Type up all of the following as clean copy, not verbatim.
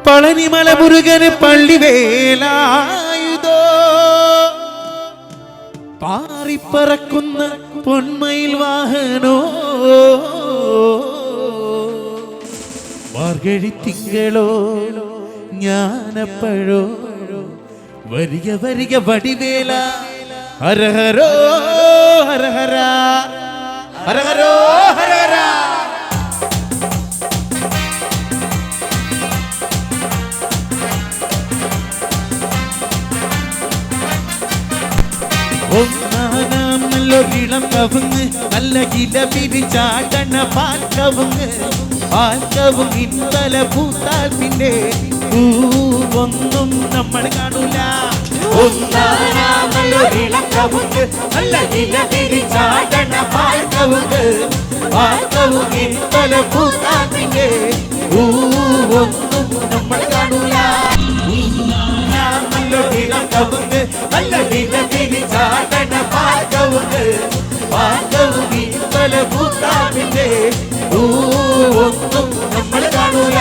പളനിമല മുരുകന് പള്ളിവേലായുധോ പാറിപ്പറക്കുന്ന പൊന്മയിൽ വാഹനോ മാർഗഴി തിങ്കളോ ജ്ഞാനപ്പഴോ വരിക വരിക വടിവേല ഹരഹരോ ഹരഹര ഹരഹരോ ഹരഹര ഒന്നാനാമല്ലൊരിളം കവുങ്ങ് നല്ല കില പിരിച്ചാടണ പാൽക്കവുങ്ങ് പാൽക്കവുങ്ങിൻ തല പൂത്താൽ പിന്നെ പൂവൊന്നും നമ്മൾ കാണൂല ഒന്നാനാമല്ലൊരിളം കവുങ്ങ് നല്ല കില പിരിച്ചാടണ പാൽക്കവുങ്ങ് പാൽക്കവുങ്ങിൻ തല പൂത്താൽ പിന്നെ പൂവൊന്നും നമ്മൾ കാണൂല കവുങ്ങ് നല്ല നില പിരിച്ചാടണ പാൽക്കവുങ്ങ് പാൽക്കവുങ്ങി തല പൂത്താവിന്റെ പൂവൊന്നും നമ്മൾ കാണൂല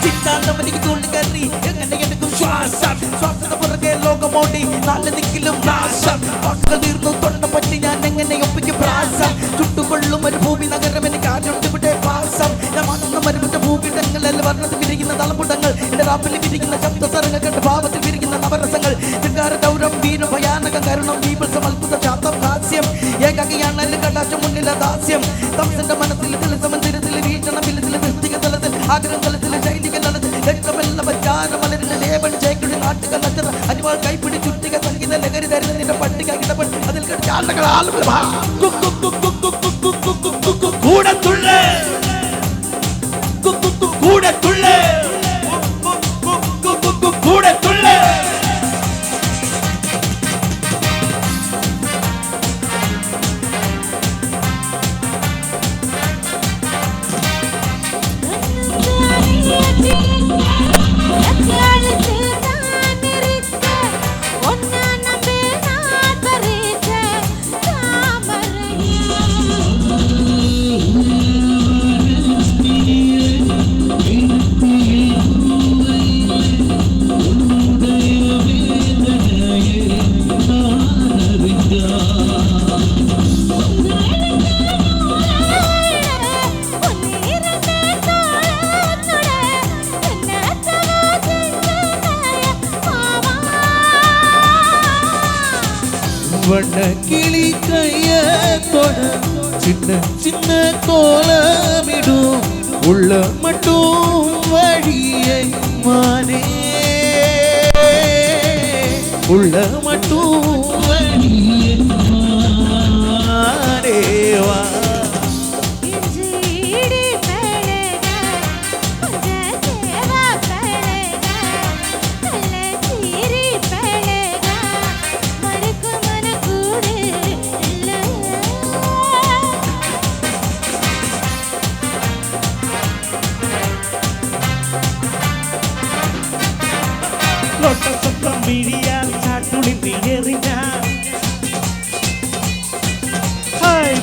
ചിന്താന്തമനിക്ക് തുള്ളി കയറി എങ്ങനെ എടുക്കും ശ്വാസം ശ്വാസത പുറകെ ലോകമോടി നല്ല ദിക്കിലും നാശം വാക്കുകൾ തീർന്നു തൊണ്ട പറ്റി ഞാൻ എങ്ങനെ ഒപ്പിക്കും പ്രാസം ചുട്ടുകൊള്ളും ഒരു ഭൂമി നഗരം എനിക്ക് ആരുടെ പാസം ഞാൻ മണന്ന മരുവിന്റെ ഭൂപിടങ്ങളിൽ വർണ്ണത്തിൽ വിരിക്കുന്ന തലമുടങ്ങൾ എന്റെ റാപ്പിൽ വിരിക്കുന്ന ശബ്ദസരങ്ങൾ കണ്ട് ഭാവത്തിൽ വിരിക്കുന്ന നവരസങ്ങൾ ചിങ്കാര ദൗരം വീരും ഭയാനക കരുണം വീപൽസം അത്ഭുത ശാന്തം ഹാസ്യം ഏകാകിയാണ് എന്റെ കടാശം മുന്നിലെ ദാസ്യം തമസിന്റെ മനസ്സിൽ സമന്ദിരത്തിൽ വീക്ഷണ ബില്ലത്തിൽ ദൃഷ്ടിക തലത്തിൽ ആഗ്രഹം തലത്തിൽ ശൈലിക തലത്തിൽ രക്തമെല്ല പച്ചാര മലരിന്റെ ലേവൻ ചേക്കുടി നാട്ടുക നച്ചറ അരിവാൾ കൈപ്പിടി ചുറ്റിക സംഗീത ലഹരി തരുന്നതിന്റെ പട്ടിക കിടപെട്ട് അതിൽ ചാണ്ടകൾ ആളുകൾ കൂടത്തുള്ളേ കൂടത്തുള്ളേ കൂടത്തുള്ളേ വണ്ണക്കിളി കയ്യത്തോട ചിന്ന ചിന്ന കോലമിടും ഉള്ള മട്ടും വഴിയെ മാനേ ഉള്ള മട്ടും വഴിയെ മാനേവാ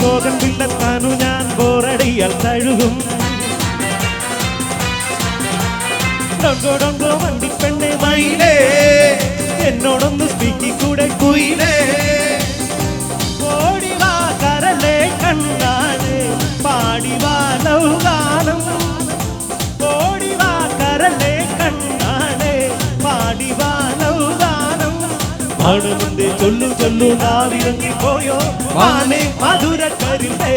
ഭോഗൻ പിള്ളത്താനു ഞാൻ ബോറടിയാൽ തഴുകും ഡൊങ്കോ ഡൊങ്കോ വണ്ടിപ്പെണ്ണെ മയിലേ എന്നോടൊന്ന് സ്പീക്കി കൂടെ കുയിലേ ഓടിവാ കരലേ കണ്ണാലേ പാടിവാ ലൗഗാനം ഓടിവാ കരലേ കണ്ണാലേ പാടിവാ ലൗഗാനം മണമുണ്ട് ചൊല്ലു ചൊല്ലു നാവിറങ്ങി പോയോ മാനേ മധുര കരിമ്പേ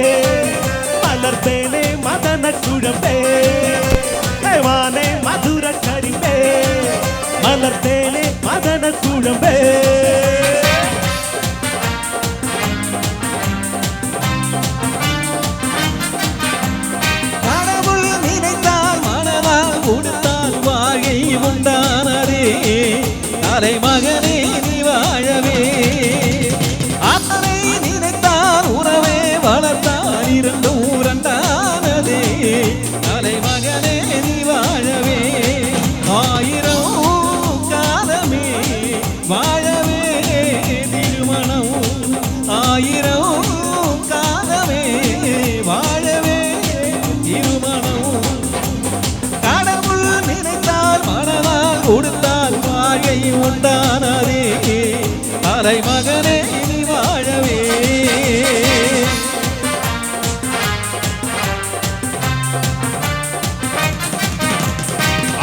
മലർത്തേനെ മദന കുഴമ്പേ മാനേ മധുര കരിമ്പേ മലർത്തേനെ മദന കുഴമ്പേ கடவுள் நினைத்தால் மனதால் கொடுத்தால் வாழை உண்டானதே தலைமகனே நீ வாழவே அத்தனை நினைத்தால் உறவே வளர்த்தால் இரண்டும் உரண்டானதே தலைமகனே நீ வாழவே ஆயிரம் காலமே வாழவே திருமணம் ஆயிரம் காலமே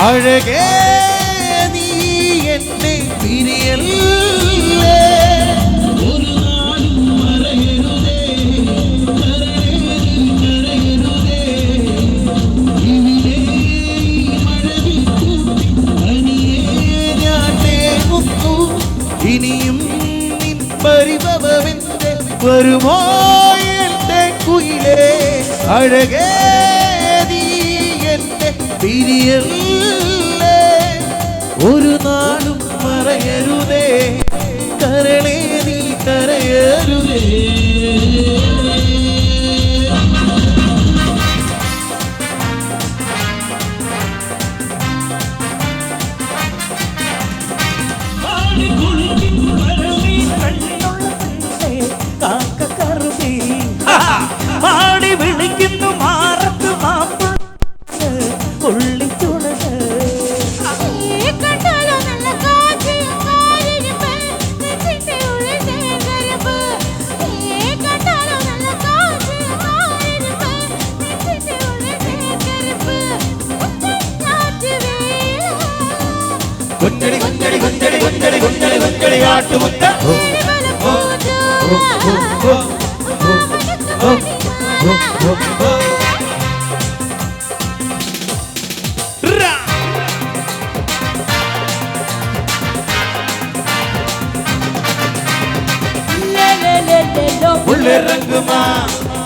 അഴകേ നീ എന്നെ പിരിയല്ലേ ഇനിയും നിൻ പരിഭവമെന്റെ വരുമോ എന്റെ കുയിലേ അഴകേ നീ എന്നെ പിരിയല്ലേ ഒരു നാളും മറയരുതേ കരളേ നീ കരയരുതേ പാടി വിളിക്കുന്നു മാറത്ത് മാപ്പ് ഉള്ളിച്ചുണത് കുഞ്ഞടി കുഞ്ഞടി കുഞ്ഞടി കുഞ്ഞടി കുഞ്ഞടി കുഞ്ഞടി കാട്ടുമുത്ത उल्ले रंग माँ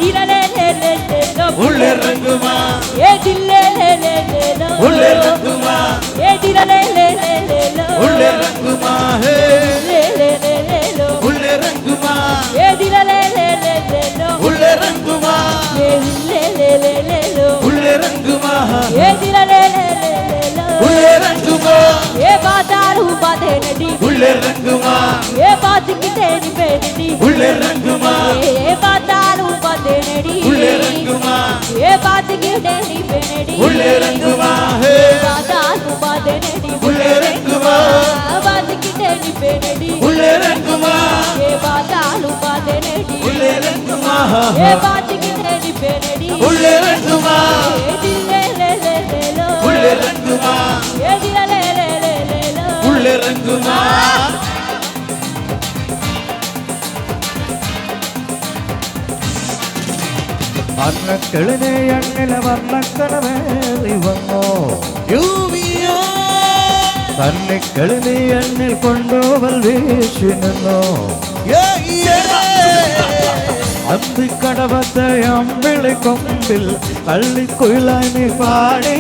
दिल ले ले ले ले लो उल्ले रंग माँ ये दिल ले ले ले ले लो उल्ले रंग माँ ये दिल ले ले ले ले लो उल्ले रंग माँ है ले ले ले ले लो उल्ले रंग माँ ये दिल ले ले ले ले लो उल्ले रंग माँ ये ले ले ले ले लो उल्ले रंग माँ ये दिल ले ले ले ले लो उल्ले रंग माँ ये बादारू बाधे नदी उल्ले रंग माँ ये बात की तेरी बेटी उल्ले रंग माँ ये बादारू बाधे नदी उल्ले रंग माँ ये बात की तेरी बेटी उल्ले रंग माँ है बादारू बाधे नदी उल्ले रंग माँ बात की तेरी बेटी उल्ले रंग माँ ये बादारू बाधे नदी उल्ले रंग माँ ये बात की तेरी बेटी उल्ले रंग माँ ये दिल ले ले ले ले लो उल्ले रंग माँ ये दिल ले ले ले ले लो उल्ले रंग माँ അന്നക്കിളിനെ അണ്ണില വർണ്ണക്കടവേറി വന്നോ യൂവിയോ തന്നിക്കിളിനെ അണ്ണിൽ കൊണ്ടുവൽ വീശി നിന്നോ അന്തിക്കടവത്തെ അമ്പിളി കൊമ്പിൽ കള്ളിക്കുയിലായി നീ പാടി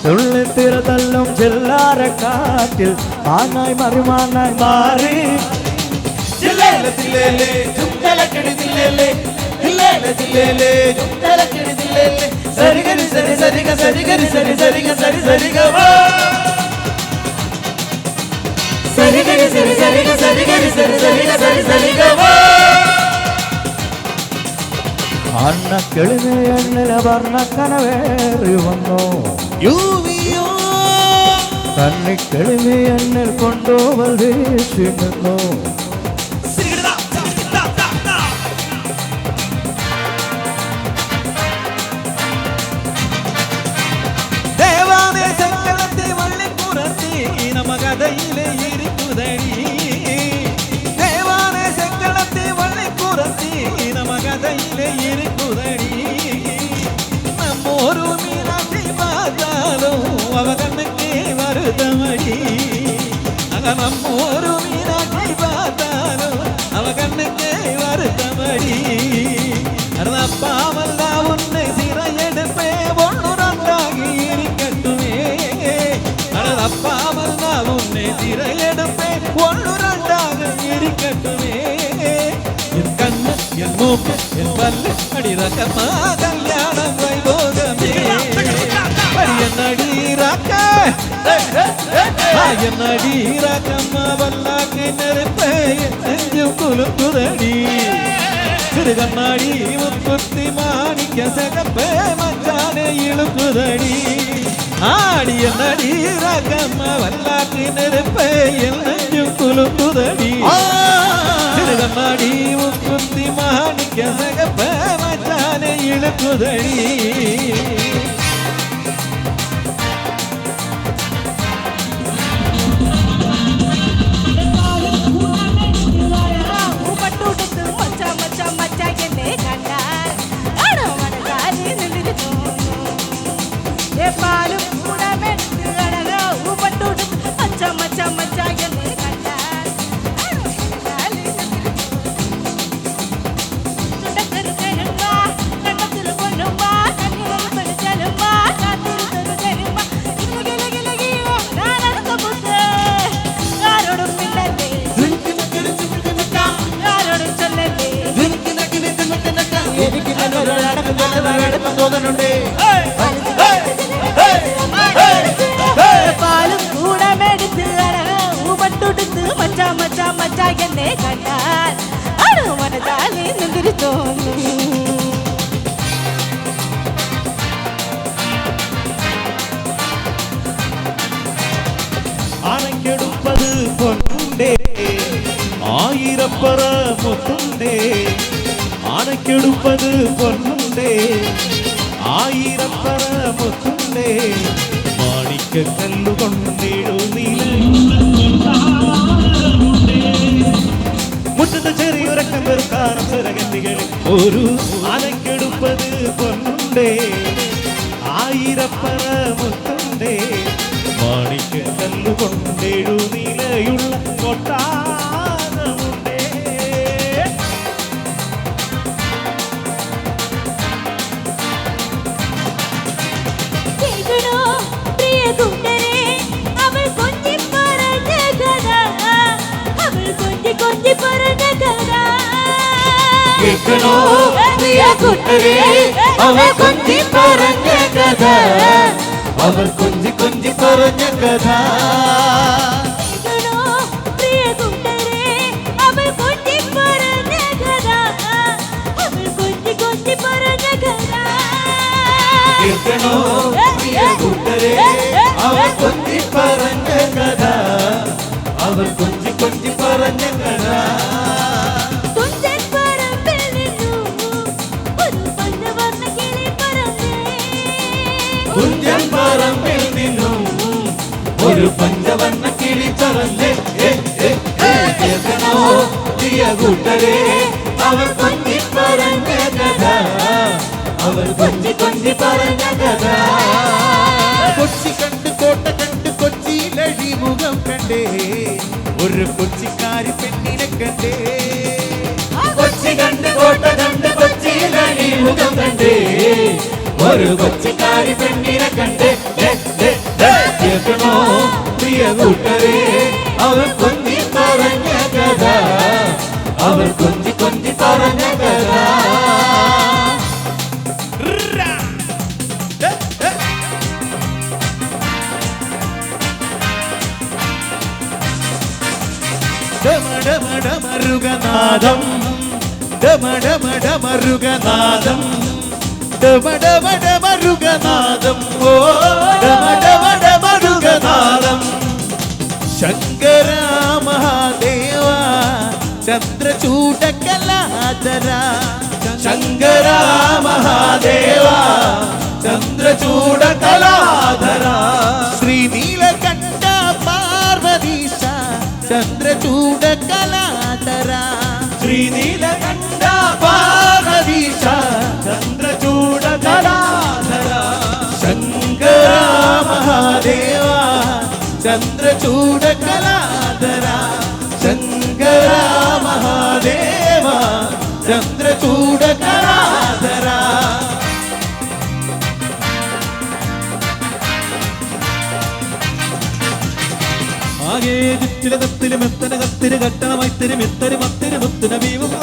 തുള്ളിത്തിര തല്ലും ചെല്ലാര കാറ്റിൽ മാനായി മറിമാനായി മാറി ജില്ലേലെ ജില്ലേലെ ജുംതലക്കടി ജില്ലേലെ ജില്ലേലെ ജില്ലേലെ ജുംതലക്കടി ജില്ലേലെ സരിഗരി സരി സരിഗ സരിഗരി സരി സരിഗ സരി സരിഗ വാ സരിഗരി സരി സരിഗ സരിഗരി സരി സരിഗ സരി സരിഗ വാ അന്നക്കിളിനെ അണ്ണില വർണ്ണക്കനവേറി വന്നോ യൂവിയോ തന്നിക്കിളിനെ അണ്ണിൽ കൊണ്ടുവൽ വീശി നിന്നോ ദേവാദേശങ്ങളത്തെ വള്ളിപ്പുറത്തി നമകഥയിലെ ഇരിക്കുതടി ദേവാദേശങ്ങളത്തെ വള്ളിപ്പുറത്തി നമകഥയിലെ ഇരിക്കുതടി നമ്മോരു മീനാക്ഷി പാതാലോ അവ കണ്ണുക്കേ വരുതമടി അക നമ്മോരു മീനാക്ഷി പാതാലോ അവ കണ്ണുക്കേ വരുതമടി അപ്പാവല്ല ഉന്നെ സിറയെടുപ്പേ ഒണ്ണുരണ്ടാകി ഇരിക്കട്ടുമേ അപ്പാവല്ല ഉന്നെ സിറയെടുപ്പേ ഒണ്ണുരണ്ടാകി ഇരിക്കട്ടുമേ എൻ കണ്ണ് എൻ മൂക്ക് എൻ പല്ല് അടിറക്കമാ കല്യാണം വൈഭോഗമേ എന്നടീറാക്ക എന്നടീറാക്കമ്മ വല്ലാക്കി നെരുപ്പേ നെഞ്ചും കുലുക്കുതടി കണ്ണാടി മുക്കുത്തി മാണിക്ക സകപ്പേ മച്ചാനെ ഇളുക്കുതടി ആടിയ നടീറാക്കമ്മ വല്ലാക്കി നെരുപ്പേ നെഞ്ചും കുലുക്കുതടി കണ്ണാടി മുക്കുത്തി മാണിക്ക സകപ്പേ മച്ചാനെ ഇളുക്കുതടി എനിക്ക് നല്ലൊരു നടക്കം കേട്ടതാണെന്ന് തോന്നുന്നുണ്ട്. പാലും കൂടമെടുത്ത് ഊമട്ടുടുത്ത് മച്ചാ മച്ചാ മച്ചാ എന്നെ കണ്ടാൽ അണു മനതാലി നിന്നിരി തോന്നും. അണക്കെടുപ്പത് പൊന്നുണ്ടേ ആയിരപ്പറ മുത്തുണ്ടേ. അണക്കെടുപ്പത് പൊന്നുണ്ടേ ആയിരപ്പറ മുത്തുണ്ടേ. മാണിക്കല്ലുകൊണ്ടിടുന്നില്ല മുറ്റത്ത് ചെറിയൊരക്കം വെറുക്കാനും ചിറകന്തികളിൽ ഒരു അണക്കെടുപ്പത് പൊന്നുണ്ടേ ആയിരപ്പറ മുത്തുണ്ടേ. മാണിക്കല്ലുകൊണ്ടിടുന്നിലയുള്ള കൊട്ടാരമുണ്ടേ. കേൾക്കണോ പ്രിയ കൂട്ടരെ അവൾ കൊഞ്ചി പറഞ്ഞ കഥ, അവൾ കൊഞ്ചി കൊഞ്ചി പറഞ്ഞ കഥ. കേൾക്കണോ പ്രിയ കൂട്ടരെ അവൾ കൊഞ്ചി പറഞ്ഞ കഥ, അവൾ കൊഞ്ചി കൊഞ്ചി പറഞ്ഞ കഥ. കേൾക്കണോ പ്രിയ കൂട്ടരെ അവൾ കൊഞ്ചി പറഞ്ഞ കഥ, അവൾ കൊഞ്ചി കൊഞ്ചി പറഞ്ഞ കഥ. കേൾക്കണോ പ്രിയ കൂട്ടരെ അവൾ കൊഞ്ചി പറഞ്ഞ കഥ, അവൾ കൊഞ്ചി കൊഞ്ചി പറഞ്ഞ കഥ. തുഞ്ചൻ പറമ്പിൽ നിന്നു ഒരു പഞ്ചവർണ്ണ കിളി പറന്നേ. തുഞ്ചൻ പറമ്പിൽ നിന്നും ഒരു പഞ്ചവർണ്ണ കിളി പറന്നേ. കേൾക്കണോ പ്രിയ കൂട്ടരെ അവൾ കൊഞ്ചി പറഞ്ഞ കഥ, അവൾ കൊഞ്ചി കൊഞ്ചി പറഞ്ഞ കഥ. കൊച്ചി കണ്ട് കോട്ട കണ്ട് കൊച്ചിയിലഴി മുഖം കണ്ടേ, ഒരു കൊച്ചിക്കാരി പെണ്ണിനെ കണ്ടേ. കൊച്ചി കണ്ട് കോട്ട കണ്ട് കൊച്ചിയിലഴി മുഖം കണ്ടേ, ഒരു കൊച്ചിക്കാരി പെണ്ണിനെ കണ്ടേ. കേൾക്കണോ പ്രിയ കൂട്ടരെ അവൾ കൊഞ്ചി പറഞ്ഞ കഥ, അവൾ കൊഞ്ചി കൊഞ്ചി പറഞ്ഞ കഥ. ഡമഡമഡമരുഗനാദം ഡമഡമഡമരുഗനാദം ഡമഡമഡമരുഗനാദം ഓ ഡമഡമഡമരുഗനാദം. ശങ്കര മഹാദേവ ചന്ദ്രചൂഡകലാധര, ശങ്കര മഹാദേവ ചന്ദ്രചൂഡകലാധര. ശ്രീനീലകണ്ഠ പാർവതീശ ചന്ദ്രചൂഡകലാധര, ശ്രീനീലകണ്ഠ പാർവതീശ ചന്ദ്രചൂഡകലാധര. ശങ്കര മഹാദേവ ചന്ദ്രചൂഡകലാധര, ശങ്കര മഹാദേവ ചന്ദ്രചൂഡകലാധര. ആകെ ചുറ്റില കത്തില് മെത്തന കത്തിര് കട്ടണമൈത്തിരി മിത്തരി മത്തിരി മുത്തുന വീവുക.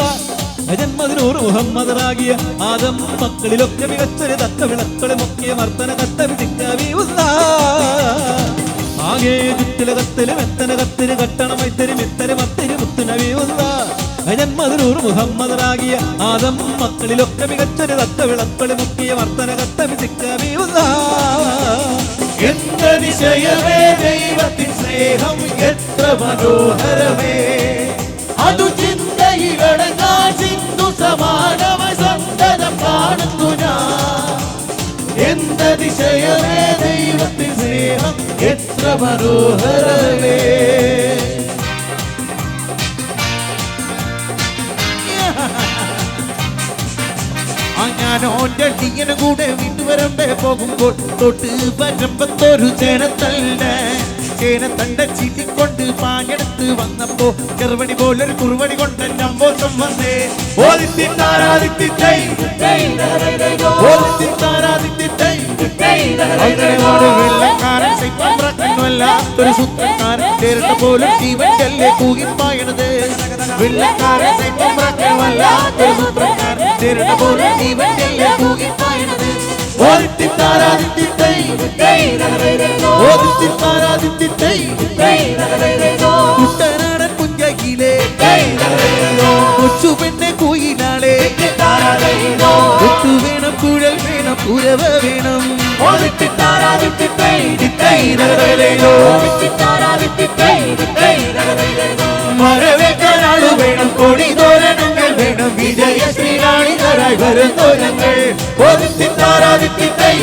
ജന്മതിനൂറ് മുഹമ്മദറാകിയ ആദം മക്കളിലൊക്കെ മികച്ചൊരു തക്ക വിളക്കളെ മുക്കിയ മർത്തന കത്ത വിധിക്ക വീവുക. ആകെ ചുറ്റില കത്തില് മെത്തന കത്തിര് കട്ടണമൈത്തിരി മിത്തരി മത്തിരി മുത്തുന വീവുക. ജന്മതിനൂറ് മുഹമ്മദറാകിയ ആദം മക്കളിലൊക്കെ മികച്ചൊരു തക്ക വിളക്കളെ മുക്കിയ മർത്തന കത്ത വിധിക്ക വീവുക. എന്തതിശയമേ ദൈവത്തിൻ സ്നേഹം എത്ര മനോഹരമേ, അതു ചിന്തയിലടങ്ങാ സിന്ധു സമാനമ സന്തതം കാണുന്നു ഞാൻ. എന്തതിശയമേ ദൈവത്തിൻ സ്നേഹം എത്ര മനോഹരമേ. ഞാനോന്റെ ടീയന് കൂടെ വീട്ടുവരമ്പേ പോകുമ്പോൾ തൊട്ട് വരമ്പത്തൊരു ചേനത്തണ്ട ചീറ്റിക്കൊണ്ട് പാഞ്ഞെടുത്ത് വന്നപ്പോ ചെറുവടി പോലൊരു കുറുവടി കൊണ്ട് നമ്പോസം വന്നേ. വെള്ളക്കാരൻ വല്ലാത്തൊരു സൂത്രക്കാരൻ ചേർത്ത പോലും ജീവന്റെ കൂകിപ്പായണത് വെള്ളക്കാരൻ വല്ലാത്തൊരു സൂത്രക്കാരൻ ചേർത്ത പോലും ജീവന്റെ കൂകിപ്പായണത് കുട്ടനാടൻ പുഞ്ചയിലെ കൊച്ചു പെണ്ണെ കുയിലാളെ കൊട്ടു വേണം കുഴൽ വേണം കുരവ വേണം മരവേക്കാനാളു വേണം കൊടി തോരണങ്ങൾ വേണം വിജയ ശ്രീരാണി തരായി വരും തോരങ്ങൾ ഓദിത്തിത്താരാദിത്തിത്തൈ